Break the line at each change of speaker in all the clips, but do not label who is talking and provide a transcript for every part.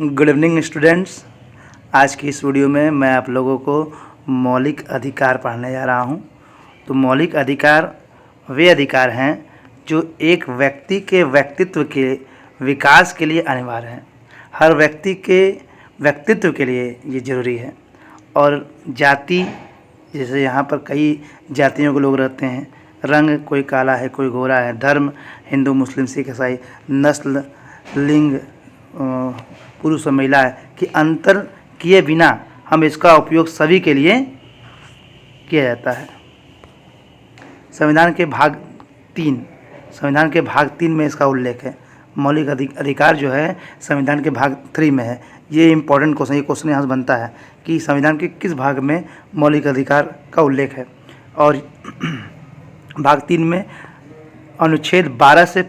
Good evening students. आज की इस वीडियो में मैं आप लोगों को मौलिक अधिकार पढ़ाने जा रहा हूं। तो मौलिक अधिकार वे अधिकार हैं जो एक व्यक्ति के व्यक्तित्व के विकास के लिए अनिवार्य हैं। हर व्यक्ति के व्यक्तित्व के लिए ये ज़रूरी है। और जाति, जैसे यहाँ पर कई जातियों के लोग रहते हैं, रंग कोई काला है कोई गोरा है, धर्म हिंदू मुस्लिम सिख ईसाई, नस्ल लिंग पुरुष और महिला कि अंतर किए बिना हम इसका उपयोग सभी के लिए किया जाता है। संविधान के भाग 3 में इसका उल्लेख है। मौलिक अधिकार जो है संविधान के भाग 3 में है। ये इम्पोर्टेंट क्वेश्चन, ये क्वेश्चन यहाँ से बनता है कि संविधान के किस भाग में मौलिक अधिकार का उल्लेख है। और भाग 3 में अनुच्छेद 12 से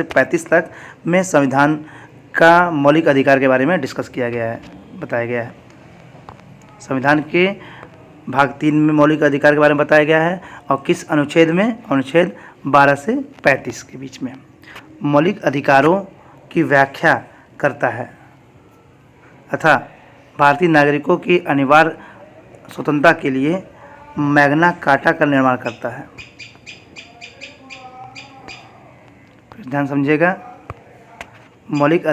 35 तक में संविधान का मौलिक अधिकार के बारे में डिस्कस किया गया है, बताया गया है। संविधान के भाग 3 में मौलिक अधिकार के बारे में बताया गया है। और किस अनुच्छेद में? अनुच्छेद 12 से 35 के बीच में मौलिक अधिकारों की व्याख्या करता है तथा भारतीय नागरिकों की अनिवार्य स्वतंत्रता के लिए मैग्ना कार्टा का निर्माण करता है। ध्यान समझिएगा, मौलिक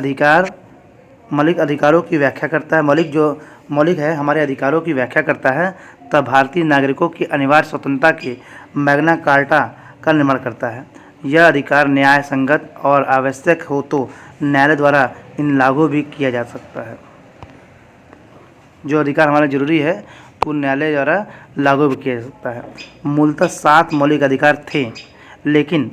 अधिकारों की व्याख्या करता है। मौलिक है हमारे अधिकारों की व्याख्या करता है तब भारतीय नागरिकों की अनिवार्य स्वतंत्रता के मैग्ना कार्टा का निर्माण करता है। यह अधिकार न्याय संगत और आवश्यक हो तो न्यायालय द्वारा इन लागू भी किया जा सकता है। जो अधिकार हमारा जरूरी है वो न्यायालय द्वारा लागू भी किया जा सकता है। मूलतः 7 मौलिक अधिकार थे, लेकिन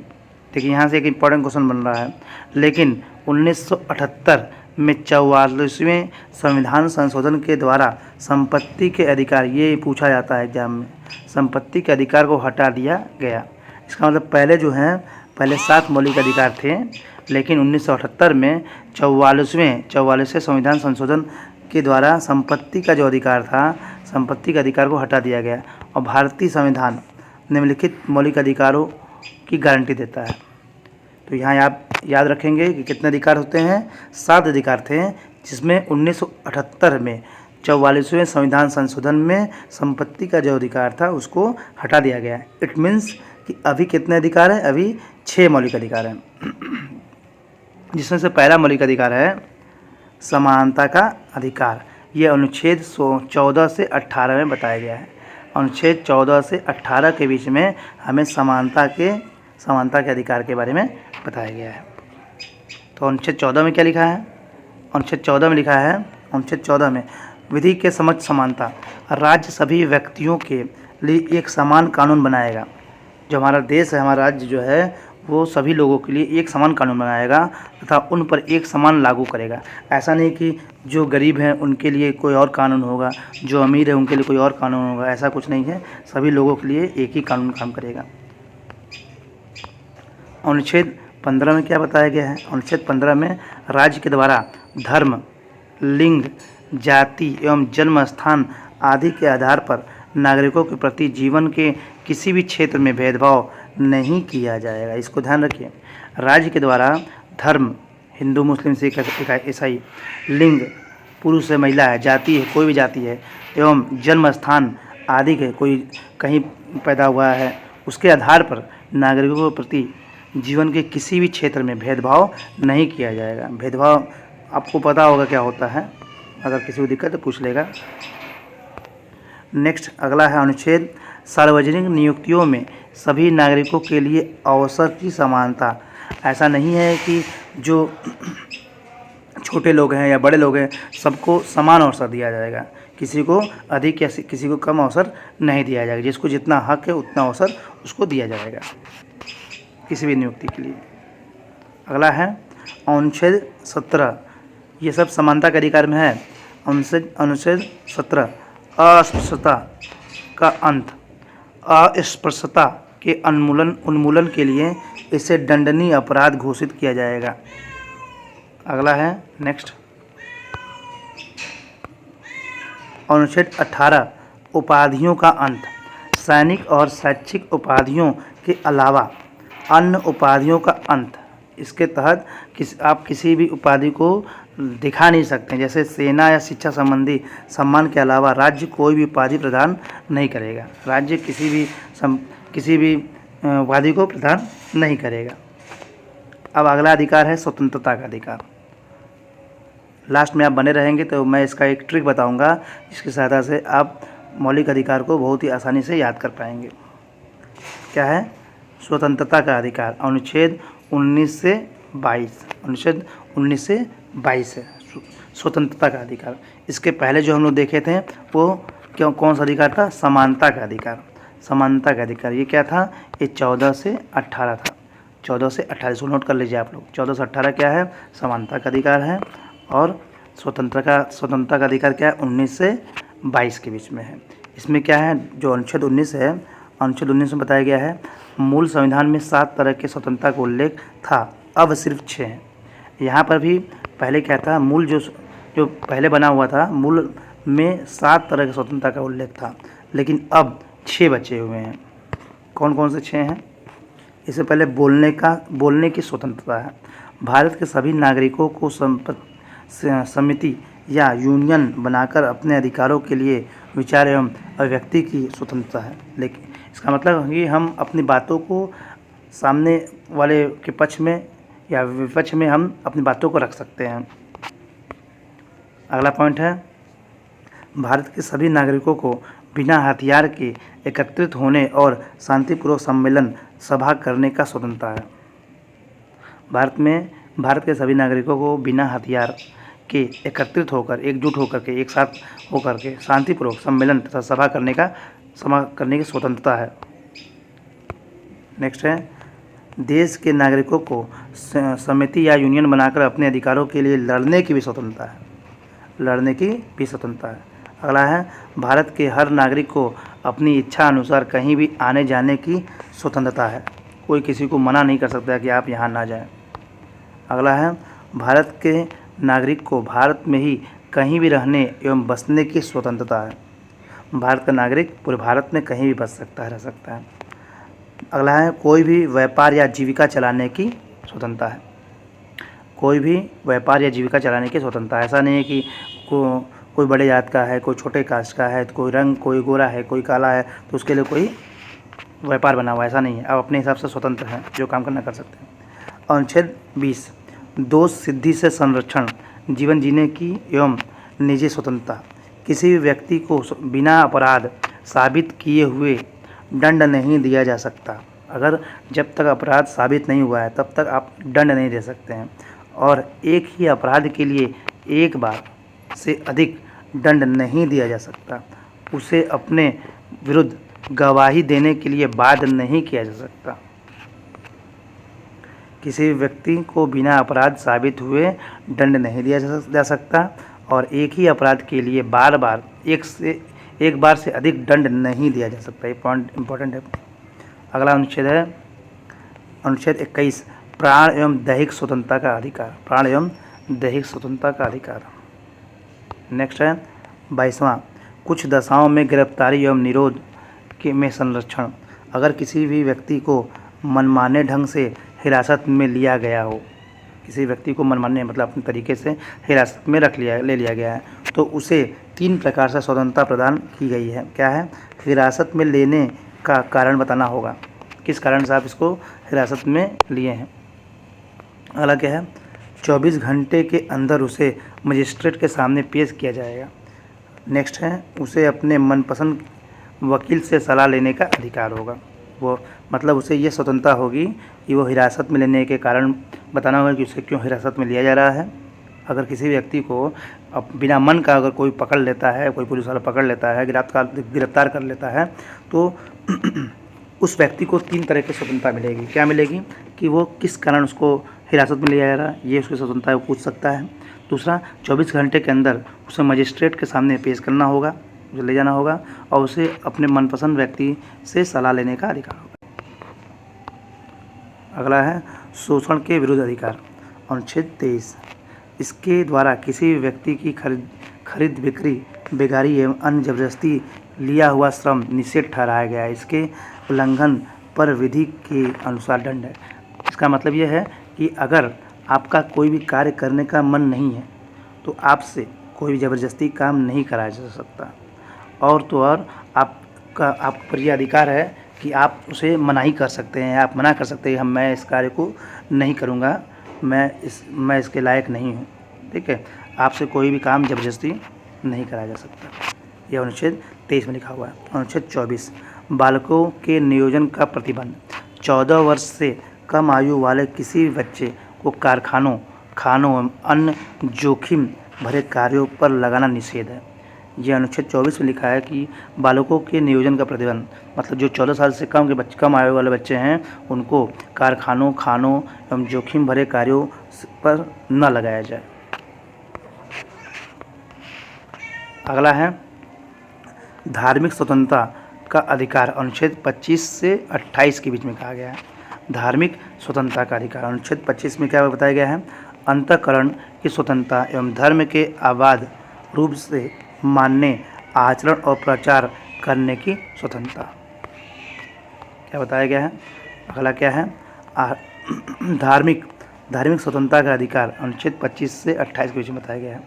देखिए यहाँ से एक इम्पॉर्टेंट क्वेश्चन बन रहा है। लेकिन 1978 में 44वें संविधान संशोधन के द्वारा संपत्ति के अधिकार, ये पूछा जाता है एग्जाम में, संपत्ति के अधिकार को हटा दिया गया। इसका मतलब पहले 7 मौलिक अधिकार थे, लेकिन 1978 में 44वें संविधान संशोधन के द्वारा संपत्ति का जो अधिकार था, संपत्ति के अधिकार को हटा दिया गया। और भारतीय संविधान निम्नलिखित मौलिक अधिकारों की गारंटी देता है। तो यहाँ आप याद रखेंगे कि कितने अधिकार होते हैं? 7 अधिकार थे, जिसमें 1978 में 44वें संविधान संशोधन में संपत्ति का जो अधिकार था उसको हटा दिया गया। इट मीन्स कि अभी कितने अधिकार हैं? अभी 6 मौलिक अधिकार हैं, जिसमें से पहला मौलिक अधिकार है समानता का अधिकार। यह अनुच्छेद 14 से 18 में बताया गया है। अनुच्छेद 14 से 18 के बीच में हमें समानता के अधिकार के बारे में बताया गया है। तो अनुच्छेद 14 में क्या लिखा है? अनुच्छेद 14 में लिखा है, अनुच्छेद 14 में विधि के समक्ष समानता। राज्य सभी व्यक्तियों के लिए एक समान कानून बनाएगा। जो हमारा देश है, हमारा राज्य जो है, वो सभी लोगों के लिए एक समान कानून बनाएगा तथा उन पर एक समान लागू करेगा। ऐसा नहीं कि जो गरीब हैं उनके लिए कोई और कानून होगा, जो अमीर है उनके लिए कोई और कानून होगा, ऐसा कुछ नहीं है। सभी लोगों के लिए एक ही कानून काम करेगा। अनुच्छेद 15 में क्या बताया गया है? अनुच्छेद 15 में राज्य के द्वारा धर्म, लिंग, जाति एवं जन्म स्थान आदि के आधार पर नागरिकों के प्रति जीवन के किसी भी क्षेत्र में भेदभाव नहीं किया जाएगा। इसको ध्यान रखिए। राज्य के द्वारा धर्म, हिंदू मुस्लिम सिख ईसाई, लिंग पुरुष है महिला है, जाति है कोई भी जाति है, एवं जन्म स्थान आदि के कोई कहीं पैदा हुआ है, उसके आधार पर नागरिकों के प्रति जीवन के किसी भी क्षेत्र में भेदभाव नहीं किया जाएगा। भेदभाव आपको पता होगा क्या होता है, अगर किसी को दिक्कत तो पूछ लेगा। नेक्स्ट अगला है अनुच्छेद सार्वजनिक नियुक्तियों में सभी नागरिकों के लिए अवसर की समानता। ऐसा नहीं है कि जो छोटे लोग हैं या बड़े लोग हैं सबको समान अवसर दिया जाएगा। किसी को अधिक या किसी को कम अवसर नहीं दिया जाएगा। जिसको जितना हक है उतना अवसर उसको दिया जाएगा किसी भी नियुक्ति के लिए। अगला है अनुच्छेद 17। ये सब समानता के अधिकार में है। अनुच्छेद 17 अस्पृश्यता का अंत। अस्पृश्यता के उन्मूलन के लिए इसे दंडनीय अपराध घोषित किया जाएगा। अगला है नेक्स्ट अनुच्छेद 18 उपाधियों का अंत। सैनिक और शैक्षिक उपाधियों के अलावा अन्य उपाधियों का अंत। इसके तहत आप किसी भी उपाधि को दिखा नहीं सकते। जैसे सेना या शिक्षा संबंधी सम्मान के अलावा राज्य कोई भी उपाधि प्रदान नहीं करेगा। राज्य किसी भी उपाधि को प्रदान नहीं करेगा। अब अगला अधिकार है स्वतंत्रता का अधिकार। लास्ट में आप बने रहेंगे तो मैं इसका एक ट्रिक बताऊंगा, जिसकी सहायता से आप मौलिक अधिकार को बहुत ही आसानी से याद कर पाएंगे। क्या है? स्वतंत्रता का अधिकार। अनुच्छेद 19 से 22, अनुच्छेद 19 से 22 है स्वतंत्रता का अधिकार। इसके पहले जो हम लोग देखे थे वो कौन सा अधिकार था? समानता का अधिकार। समानता का अधिकार ये क्या था? ये 14 से 18 था। 14 से 18 इसको नोट कर लीजिए आप लोग। 14 से 18 क्या है? समानता का अधिकार है। और स्वतंत्रता का अधिकार क्या है? 19 से 22 के बीच में है। इसमें क्या है? जो अनुच्छेद 19 है, अनुच्छेद 19 में बताया गया है मूल संविधान में 7 तरह के स्वतंत्रता का उल्लेख था, अब सिर्फ 6 हैं। यहाँ पर भी पहले क्या था? मूल जो पहले बना हुआ था, मूल में 7 तरह की स्वतंत्रता का उल्लेख था, लेकिन अब 6 बचे हुए हैं। कौन कौन से 6 हैं? इससे पहले बोलने की स्वतंत्रता है। भारत के सभी नागरिकों को समिति या यूनियन बनाकर अपने अधिकारों के लिए विचार एवं अभिव्यक्ति की स्वतंत्रता है। लेकिन इसका मतलब है कि हम अपनी बातों को सामने वाले के पक्ष में या विपक्ष में हम अपनी बातों को रख सकते हैं। अगला पॉइंट है भारत के सभी नागरिकों को बिना हथियार के एकत्रित होने और शांतिपूर्वक सम्मेलन सभा करने का स्वतंत्रता है। भारत के सभी नागरिकों को बिना हथियार के एकत्रित होकर, एकजुट होकर के, एक साथ होकर के शांतिपूर्वक सम्मेलन तथा सभा करने की स्वतंत्रता है। नेक्स्ट है देश के नागरिकों को समिति या यूनियन बनाकर अपने अधिकारों के लिए लड़ने की भी स्वतंत्रता है। अगला है भारत के हर नागरिक को अपनी इच्छा अनुसार कहीं भी आने जाने की स्वतंत्रता है। कोई किसी को मना नहीं कर सकता कि आप यहाँ ना जाएं। अगला है भारत के नागरिक को भारत में ही कहीं भी रहने एवं बसने की स्वतंत्रता है। भारत का नागरिक पूरे भारत में कहीं भी बस सकता है, रह सकता है। अगला है कोई भी व्यापार या जीविका चलाने की स्वतंत्रता है। कोई भी व्यापार या जीविका चलाने की स्वतंत्रता है। ऐसा नहीं है कि कोई बड़े जात का है, कोई छोटे कास्ट का है, कोई गोरा है, कोई काला है तो उसके लिए कोई व्यापार बना हुआ, ऐसा नहीं है। आप अपने हिसाब से स्वतंत्र हैं, जो काम करना कर सकते हैं। अनुच्छेद 20 दोष सिद्धि से संरक्षण, जीवन जीने की एवं निजी स्वतंत्रता। किसी भी व्यक्ति को बिना अपराध साबित किए हुए दंड नहीं दिया जा सकता। जब तक अपराध साबित नहीं हुआ है तब तक आप दंड नहीं दे सकते हैं। और एक ही अपराध के लिए एक बार से अधिक दंड नहीं दिया जा सकता। उसे अपने विरुद्ध गवाही देने के लिए बाध्य नहीं किया जा सकता। किसी भी व्यक्ति को बिना अपराध साबित हुए दंड नहीं दिया जा सकता और एक ही अपराध के लिए एक बार से अधिक दंड नहीं दिया जा सकता। ये पॉइंट इम्पोर्टेंट है। अगला अनुच्छेद है अनुच्छेद 21 प्राण एवं दैहिक स्वतंत्रता का अधिकार। प्राण एवं दैहिक स्वतंत्रता का अधिकार। नेक्स्ट है 22वां कुछ दशाओं में गिरफ्तारी एवं निरोध में संरक्षण। अगर किसी भी व्यक्ति को मनमाने ढंग से हिरासत में लिया गया हो, किसी व्यक्ति को मनमाने मतलब अपने तरीके से हिरासत में ले लिया गया है तो उसे 3 प्रकार से स्वतंत्रता प्रदान की गई है। क्या है? हिरासत में लेने का कारण बताना होगा, किस कारण से आप इसको हिरासत में लिए हैं। अगला क्या है? 24 घंटे के अंदर उसे मजिस्ट्रेट के सामने पेश किया जाएगा। नेक्स्ट है उसे अपने मनपसंद वकील से सलाह लेने का अधिकार होगा। वो मतलब उसे ये स्वतंत्रता होगी कि वो हिरासत में लेने के कारण बताना होगा कि उसे क्यों हिरासत में लिया जा रहा है। अगर किसी व्यक्ति को बिना मन का अगर कोई पकड़ लेता है, कोई पुलिस वाला पकड़ लेता है, गिरफ्तार कर लेता है तो उस व्यक्ति को 3 तरह की स्वतंत्रता मिलेगी। क्या मिलेगी? कि वो किस कारण उसको हिरासत में लिया जा रहा है, ये उसकी स्वतंत्रता है, वो पूछ सकता है। दूसरा 24 घंटे के अंदर उसे मजिस्ट्रेट के सामने पेश करना होगा, उसे ले जाना होगा और उसे अपने मनपसंद व्यक्ति से सलाह लेने का अधिकार होगा। अगला है शोषण के विरुद्ध अधिकार। अनुच्छेद 23 इसके द्वारा किसी भी व्यक्ति की खरीद बिक्री, बेगारी एवं अन्य जबरदस्ती लिया हुआ श्रम निषेध ठहराया गया है। इसके उल्लंघन पर विधि के अनुसार दंड है। इसका मतलब यह है कि अगर आपका कोई भी कार्य करने का मन नहीं है, तो आपसे कोई ज़बरदस्ती काम नहीं कराया जा सकता। और तो और आप पर ये अधिकार है कि आप उसे मनाही कर सकते हैं, आप मना कर सकते हैं मैं इस कार्य को नहीं करूँगा, मैं इसके लायक नहीं हूँ। ठीक है, आपसे कोई भी काम ज़बरदस्ती नहीं कराया जा सकता। यह अनुच्छेद 23 में लिखा हुआ है। अनुच्छेद 24 बालकों के नियोजन का प्रतिबंध। 14 वर्ष से कम आयु वाले किसी भी बच्चे को कारखानों, खानों एवं अन्य जोखिम भरे कार्यों पर लगाना निषेध है। यह अनुच्छेद 24 में लिखा है कि बालकों के नियोजन का प्रतिबंध, मतलब जो 14 साल से कम आयु वाले बच्चे हैं उनको कारखानों, खानों एवं जोखिम भरे कार्यों पर न लगाया जाए। अगला है धार्मिक स्वतंत्रता का अधिकार। अनुच्छेद 25 से 28 के बीच में कहा गया है। धार्मिक स्वतंत्रता का अधिकार अनुच्छेद 25 में क्या बताया गया है? अंतःकरण की स्वतंत्रता एवं धर्म के आबाद रूप से मानने, आचरण और प्रचार करने की स्वतंत्रता। क्या बताया गया है? अगला क्या है? धार्मिक स्वतंत्रता का अधिकार अनुच्छेद 25 से 28 के बीच में बताया गया है।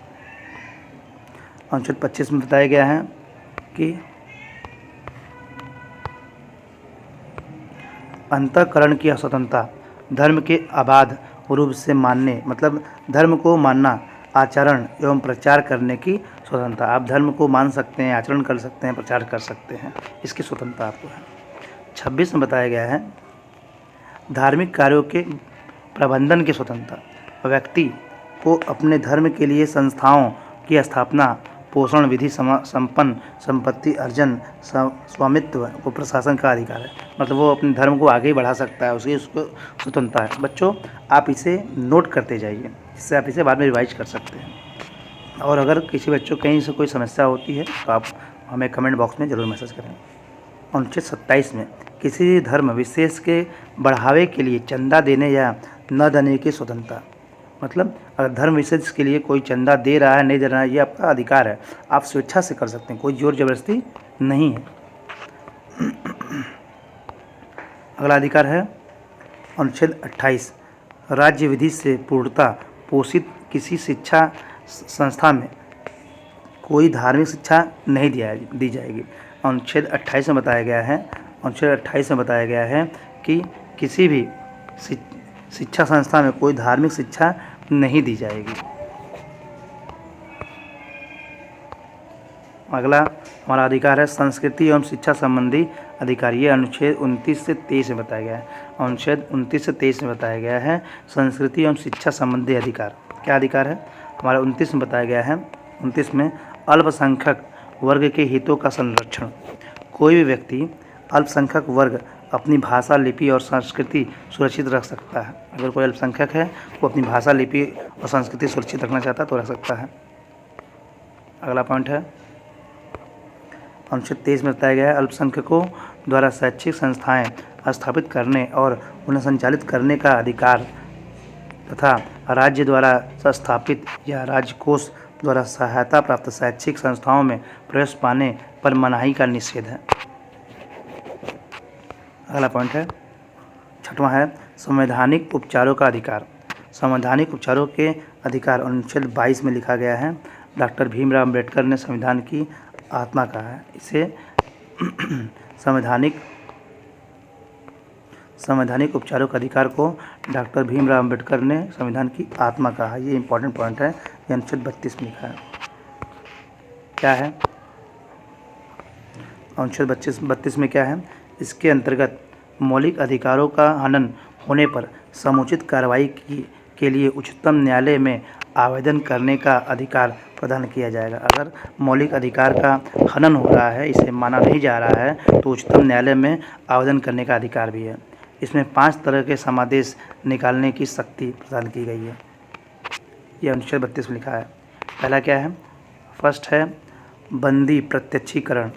अनुच्छेद 25 में बताया गया है कि अंतःकरण की स्वतंत्रता, धर्म के अबाध रूप से मानने, मतलब धर्म को मानना, आचरण एवं प्रचार करने की स्वतंत्रता। आप धर्म को मान सकते हैं, आचरण कर सकते हैं, प्रचार कर सकते हैं, इसकी स्वतंत्रता आपको है। 26 में बताया गया है धार्मिक कार्यों के प्रबंधन की स्वतंत्रता। व्यक्ति को अपने धर्म के लिए संस्थाओं की स्थापना, पोषण, विधि संपन्न संपत्ति अर्जन, स्वामित्व को प्रशासन का अधिकार है। मतलब वो अपने धर्म को आगे बढ़ा सकता है, उसको स्वतंत्रता है। बच्चों आप इसे नोट करते जाइए, इससे आप इसे बाद में रिवाइज कर सकते हैं। और अगर किसी बच्चों कहीं से कोई समस्या होती है तो आप हमें कमेंट बॉक्स में ज़रूर मैसेज करें। अनुच्छेद 27 में किसी धर्म विशेष के बढ़ावे के लिए चंदा देने या न देने की स्वतंत्रता। मतलब अगर धर्म विशेष के लिए कोई चंदा दे रहा है, नहीं दे रहा है, ये आपका अधिकार है, आप स्वेच्छा से कर सकते हैं, कोई जोर जबरदस्ती नहीं है। अगला अधिकार है अनुच्छेद 28 राज्य विधि से पूर्णतः पोषित किसी शिक्षा संस्था में कोई धार्मिक शिक्षा नहीं दी जाएगी। अनुच्छेद 28 में बताया गया है कि किसी भी शिक्षा संस्था में कोई धार्मिक शिक्षा नहीं दी जाएगी। अगला हमारा अधिकार है संस्कृति एवं शिक्षा संबंधी अधिकार। ये अनुच्छेद 29 से 23 में बताया गया है। अनुच्छेद 29 से 23 में बताया गया है संस्कृति एवं शिक्षा संबंधी अधिकार। क्या अधिकार है? हमारा 29 में बताया गया है। 29 में अल्पसंख्यक वर्ग के हितों का संरक्षण। कोई भी व्यक्ति अल्पसंख्यक वर्ग अपनी भाषा, लिपि और संस्कृति सुरक्षित रख सकता है। अगर कोई अल्पसंख्यक है वो अपनी भाषा, लिपि और संस्कृति सुरक्षित रखना चाहता है तो रख सकता है। अगला पॉइंट है अनुच्छेद 23 में बताया गया है अल्पसंख्यकों द्वारा शैक्षिक संस्थाएं स्थापित करने और उन्हें संचालित करने का अधिकार तथा राज्य द्वारा स्थापित या राज्य कोष द्वारा सहायता प्राप्त शैक्षिक संस्थाओं में प्रवेश पाने पर मनाही का निषेध है। अगला पॉइंट है 6वां है संवैधानिक उपचारों का अधिकार। संवैधानिक उपचारों के अधिकार अनुच्छेद 22 में लिखा गया है। डॉक्टर भीमराव अम्बेडकर ने संविधान की आत्मा कहा है। इसे संवैधानिक उपचारों का अधिकार को डॉक्टर भीमराव अम्बेडकर ने संविधान की आत्मा कहा है। ये इंपॉर्टेंट पॉइंट है, ये अनुच्छेद 32 में लिखा है। क्या है अनुच्छेद 32 में क्या है? इसके अंतर्गत मौलिक अधिकारों का हनन होने पर समुचित कार्रवाई के लिए उच्चतम न्यायालय में आवेदन करने का अधिकार प्रदान किया जाएगा। अगर मौलिक अधिकार का हनन हो रहा है, इसे माना नहीं जा रहा है, तो उच्चतम न्यायालय में आवेदन करने का अधिकार भी है। इसमें 5 तरह के समादेश निकालने की शक्ति प्रदान की गई है। यह अनुच्छेद 32 में लिखा है। पहला क्या है? फर्स्ट है बंदी प्रत्यक्षीकरण।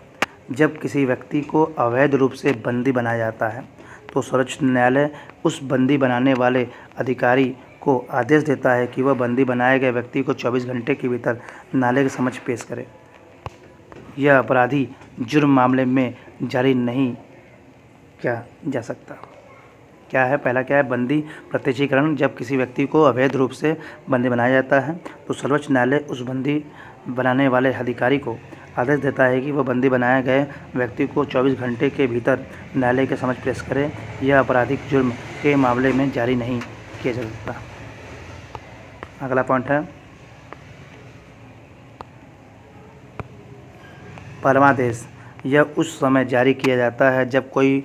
जब किसी व्यक्ति को अवैध रूप से बंदी बनाया जाता है तो सर्वोच्च न्यायालय उस बंदी बनाने वाले अधिकारी को आदेश देता है कि वह बंदी बनाए गए व्यक्ति को 24 घंटे के भीतर न्यायालय के समक्ष पेश करे। यह अपराधी जुर्म मामले में जारी नहीं किया जा सकता। क्या है, पहला क्या है, बंदी प्रत्यक्षीकरण। जब किसी व्यक्ति को अवैध रूप से बंदी बनाया जाता है तो सर्वोच्च न्यायालय उस बंदी बनाने वाले अधिकारी को आदेश देता है कि वह बंदी बनाए गए व्यक्ति को 24 घंटे के भीतर न्यायालय के समक्ष पेश करे। यह आपराधिक जुर्म के मामले में जारी नहीं किया जा सकता। अगला पॉइंट है परमादेश। यह उस समय जारी किया जाता है जब कोई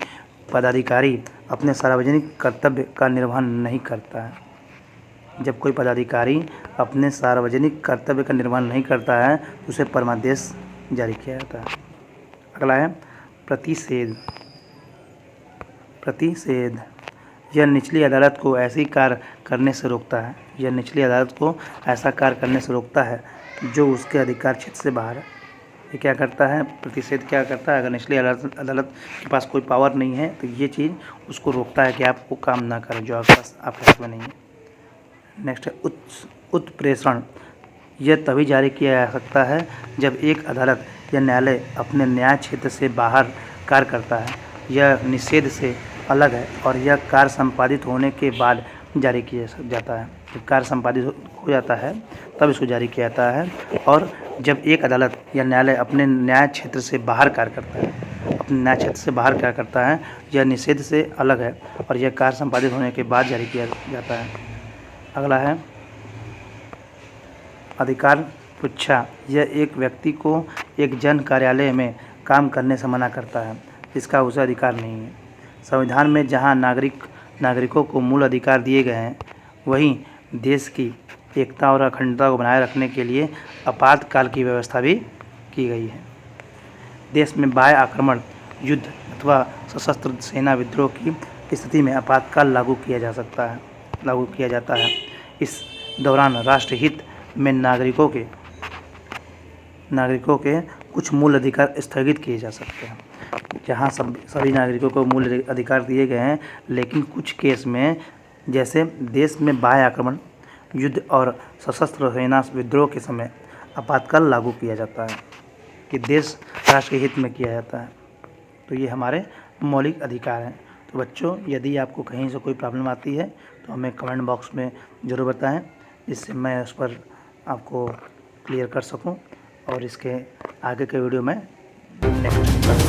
पदाधिकारी अपने सार्वजनिक कर्तव्य का निर्वहन नहीं करता है। जब कोई पदाधिकारी अपने सार्वजनिक कर्तव्य का निर्वहन नहीं करता है तो उसे परमादेश जारी किया जाता है। अगला है प्रतिषेध। प्रतिषेध यह निचली अदालत को ऐसी कार्य करने से रोकता है। यह निचली अदालत को ऐसा कार्य करने से रोकता है जो उसके अधिकार क्षेत्र से बाहर है। ये क्या करता है, प्रतिषेध क्या करता है, अगर निचली अदालत के पास कोई पावर नहीं है तो ये चीज़ उसको रोकता है कि आप वो काम ना करें जो आपके पास आपके हाथ में नहीं है। नेक्स्ट है उत्प्रेषण। यह तभी जारी किया जा सकता है जब एक अदालत या न्यायालय अपने न्याय क्षेत्र से बाहर कार्य करता है। यह निषेध से अलग है और यह कार्य संपादित होने के बाद जारी किया जाता है। जब कार्य संपादित हो जाता है तब इसको जारी किया जाता है। और जब एक अदालत या न्यायालय अपने न्याय क्षेत्र से बाहर कार्य करता है, अपने न्याय क्षेत्र से बाहर कार्य करता है, यह निषेध से अलग है और यह कार्य संपादित होने के बाद जारी किया जाता है। अगला है अधिकार पुच्छा। यह एक व्यक्ति को एक जन कार्यालय में काम करने से मना करता है जिसका उसे अधिकार नहीं है। संविधान में जहां नागरिकों को मूल अधिकार दिए गए हैं वहीं देश की एकता और अखंडता को बनाए रखने के लिए आपातकाल की व्यवस्था भी की गई है। देश में बाह्य आक्रमण, युद्ध अथवा सशस्त्र सेना विद्रोह की स्थिति में आपातकाल लागू किया जाता है। इस दौरान राष्ट्रहित में नागरिकों के कुछ मूल अधिकार स्थगित किए जा सकते हैं। जहाँ सभी नागरिकों को मूल अधिकार दिए गए हैं, लेकिन कुछ केस में जैसे देश में बाह्य आक्रमण, युद्ध और सशस्त्र सेना विद्रोह के समय आपातकाल लागू किया जाता है कि देश राष्ट्र के हित में किया जाता है। तो ये हमारे मौलिक अधिकार हैं। तो बच्चों, यदि आपको कहीं से कोई प्रॉब्लम आती है तो हमें कमेंट बॉक्स में ज़रूर बताएं, जिससे मैं उस पर आपको क्लियर कर सकूं और इसके आगे के वीडियो में नेक्स्ट